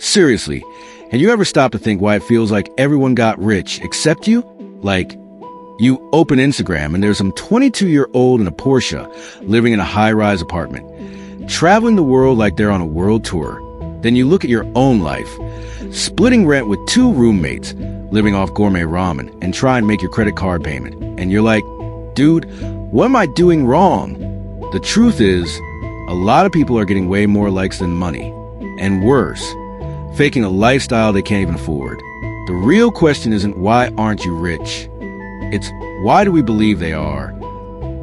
Seriously, have you ever stopped to think why it feels like everyone got rich except you? Like, you open Instagram and there's some 22-year-old in a Porsche living in a high-rise apartment, traveling the world like they're on a world tour. Then you look at your own life, splitting rent with 2 roommates, living off gourmet ramen, and try and make your credit card payment. And you're like, dude, what am I doing wrong? The truth is, a lot of people are getting way more likes than money. And worse, faking a lifestyle they can't even afford. The real question isn't why aren't you rich? It's why do we believe they are?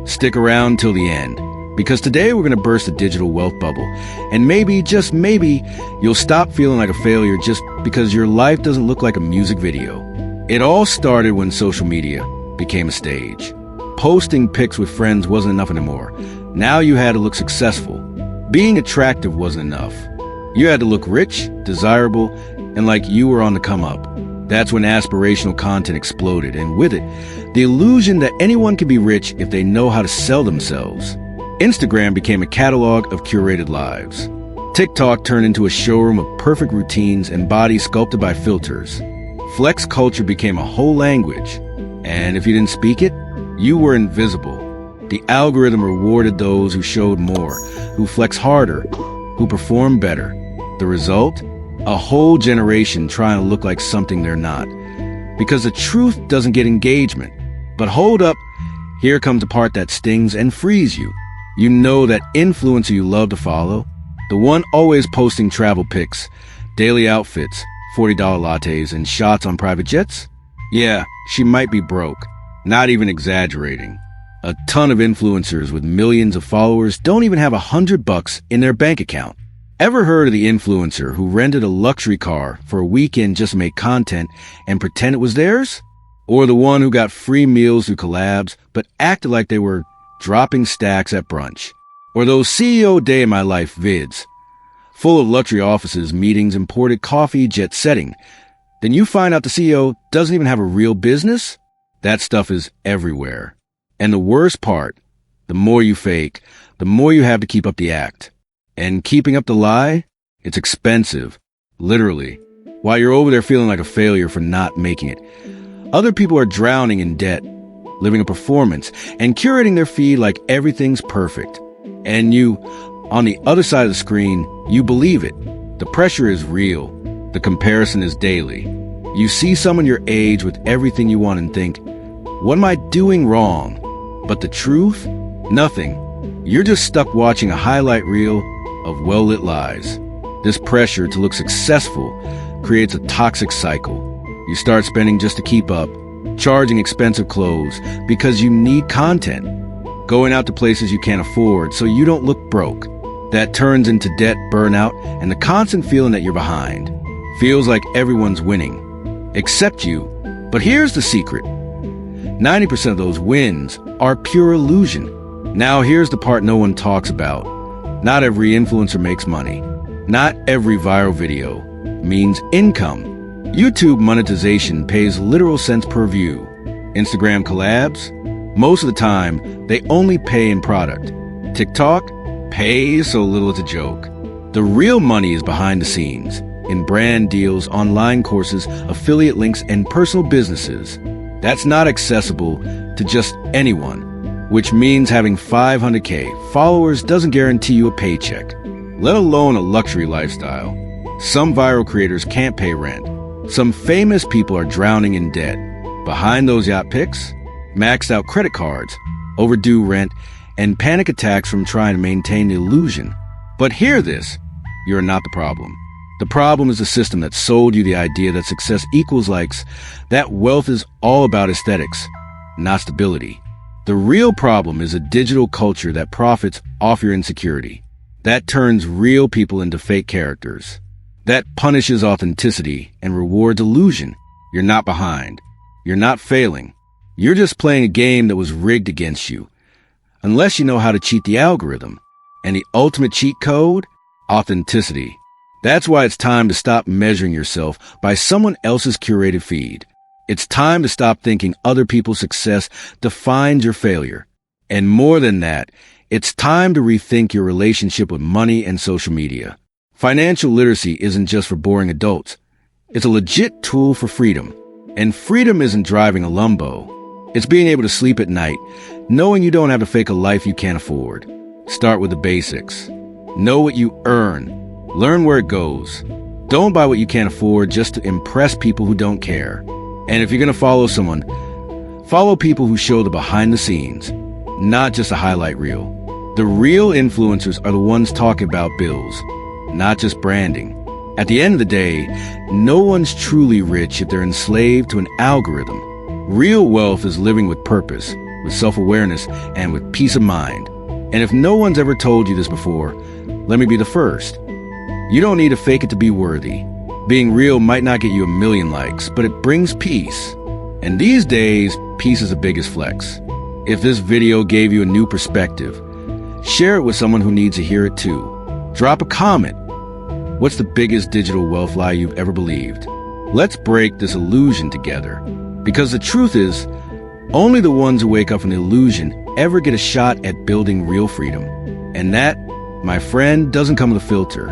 Stick around till the end, because today we're going to burst the digital wealth bubble. And maybe, just maybe, you'll stop feeling like a failure just because your life doesn't look like a music video. It all started when social media became a stage. Posting pics with friends wasn't enough anymore. Now you had to look successful. Being attractive wasn't enough. You had to look rich, desirable, and like you were on the come up. That's when aspirational content exploded, and with it, the illusion that anyone can be rich if they know how to sell themselves. Instagram became a catalog of curated lives. TikTok turned into a showroom of perfect routines and bodies sculpted by filters. Flex culture became a whole language, and if you didn't speak it, you were invisible. The algorithm rewarded those who showed more, who flexed harder, who performed better. The result? A whole generation trying to look like something they're not. Because the truth doesn't get engagement. But hold up, here comes the part that stings and frees you. You know that influencer you love to follow, the one always posting travel pics, daily outfits, $40 lattes, and shots on private jets? Yeah, she might be broke. Not even exaggerating. A ton of influencers with millions of followers don't even have $100 in their bank account. Ever heard of the influencer who rented a luxury car for a weekend just to make content and pretend it was theirs? Or the one who got free meals through collabs but acted like they were dropping stacks at brunch? Or those CEO Day in My Life vids, full of luxury offices, meetings, imported coffee, jet setting? Then you find out the CEO doesn't even have a real business? That stuff is everywhere. And the worst part, the more you fake, the more you have to keep up the act. And keeping up the lie, it's expensive, literally, while you're over there feeling like a failure for not making it. Other people are drowning in debt, living a performance, and curating their feed like everything's perfect. And you, on the other side of the screen, you believe it. The pressure is real. The comparison is daily. You see someone your age with everything you want and think, what am I doing wrong? But the truth? Nothing. You're just stuck watching a highlight reel of well-lit lies. This pressure to look successful creates a toxic cycle. You start spending just to keep up, charging expensive clothes because you need content, going out to places you can't afford so you don't look broke. That turns into debt, burnout, and the constant feeling that you're behind. Feels like everyone's winning, except you. But here's the secret. 90% of those wins are pure illusion. Now here's the part no one talks about. Not every influencer makes money. Not every viral video means income. YouTube monetization pays literal cents per view. Instagram collabs? Most of the time, they only pay in product. TikTok? Pays so little it's a joke. The real money is behind the scenes, in brand deals, online courses, affiliate links, and personal businesses. That's not accessible to just anyone. Which means having 500K followers doesn't guarantee you a paycheck, let alone a luxury lifestyle. Some viral creators can't pay rent. Some famous people are drowning in debt. Behind those yacht pics, maxed out credit cards, overdue rent, and panic attacks from trying to maintain the illusion. But hear this, you're not the problem. The problem is the system that sold you the idea that success equals likes, that wealth is all about aesthetics, not stability. The real problem is a digital culture that profits off your insecurity, that turns real people into fake characters, that punishes authenticity and rewards illusion. You're not behind. You're not failing. You're just playing a game that was rigged against you. Unless you know how to cheat the algorithm. And the ultimate cheat code? Authenticity. That's why it's time to stop measuring yourself by someone else's curated feed. It's time to stop thinking other people's success defines your failure. And more than that, it's time to rethink your relationship with money and social media. Financial literacy isn't just for boring adults. It's a legit tool for freedom. And freedom isn't driving a Lambo. It's being able to sleep at night, knowing you don't have to fake a life you can't afford. Start with the basics. Know what you earn. Learn where it goes. Don't buy what you can't afford just to impress people who don't care. And if you're going to follow someone, follow people who show the behind the scenes, not just a highlight reel. The real influencers are the ones talking about bills, not just branding. At the end of the day, no one's truly rich if they're enslaved to an algorithm. Real wealth is living with purpose, with self-awareness, and with peace of mind. And if no one's ever told you this before, let me be the first. You don't need to fake it to be worthy. Being real might not get you 1,000,000 likes, but it brings peace. And these days, peace is the biggest flex. If this video gave you a new perspective, share it with someone who needs to hear it too. Drop a comment. What's the biggest digital wealth lie you've ever believed? Let's break this illusion together. Because the truth is, only the ones who wake up from the illusion ever get a shot at building real freedom. And that, my friend, doesn't come with a filter.